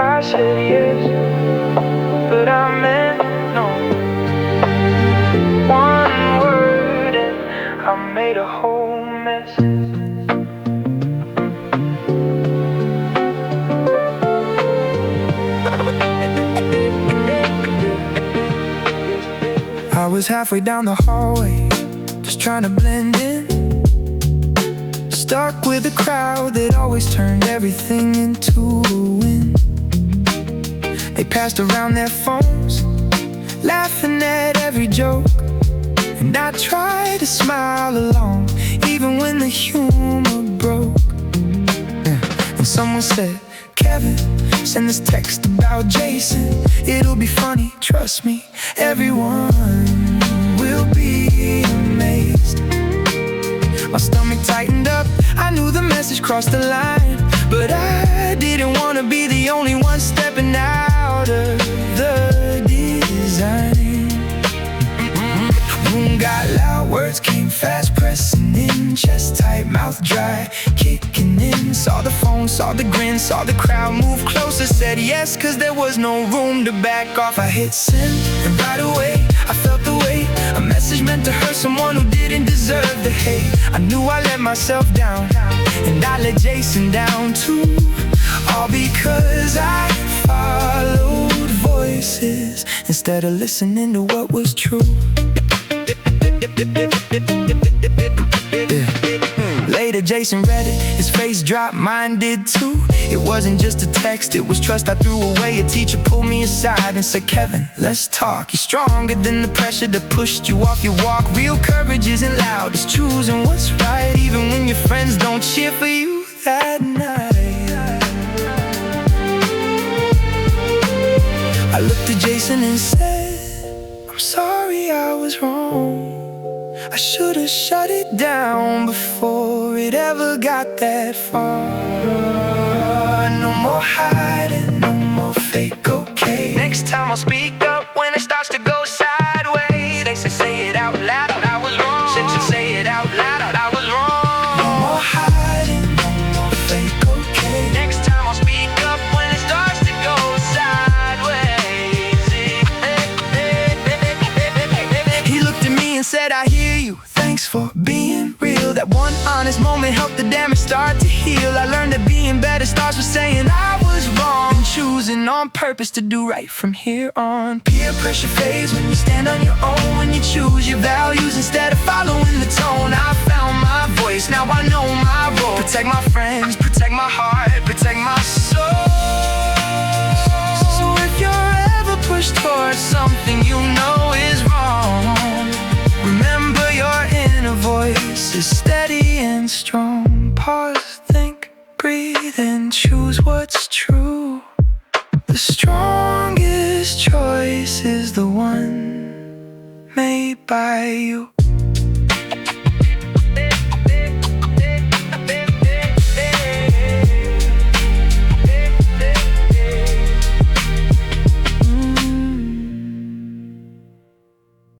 I said yes, but I meant no. One word and I made a whole mess. I was halfway down the hallway, just trying to blend in, stuck with a crowd that always turned everything into a win. They passed around their phones, laughing at every joke, and I tried to smile along, even when the humor broke. And someone said, Kevin, send this text about Jason. It'll be funny, trust me, everyone will be amazed. My stomach tightened up, I knew the message crossed the line, but I didn't want to be the only one stepping out of the design. Room got loud, words came fast, pressing in, chest tight, mouth dry, kicking in. Saw the phone, saw the grin, saw the crowd move closer, said yes, cause there was no room to back off. I hit send, and right away, I felt the weight. A message meant to hurt someone who didn't deserve the hate. I knew I let myself down, and I let Jason down too, all because I followed voices instead of listening to what was true. Later Jason read it, his face dropped, mine did too. It wasn't just a text, it was trust I threw away. A teacher pulled me aside and said, Kevin, let's talk. You're stronger than the pressure that pushed you off your walk. Real courage isn't loud, it's choosing what's right, even when your friends don't cheer for you that night. I looked at Jason and said, I'm sorry I was wrong. I should've shut it down before it ever got that far. No more hiding, no more fake okay. Next time I'll speak up when it starts to go sideways. They say it out loud, I was wrong. Say it out loud, I was wrong. No more hiding, no more fake okay. Next time I'll speak up when it starts to go sideways. He looked at me and said, I hear you, thanks for being real. That one honest moment helped the damage start to heal. I learned that being better starts with saying I was wrong, and choosing on purpose to do right from here on. Peer pressure fades when you stand on your own, when you choose your values instead of following the tone. I found my voice, now I know my role. Protect my friends, protect my heart, protect my soul. So if you're ever pushed towards something you know is wrong, remember your inner voice is steady and strong. Pause, think, breathe, and choose what's true. The strongest choice is the one made by you.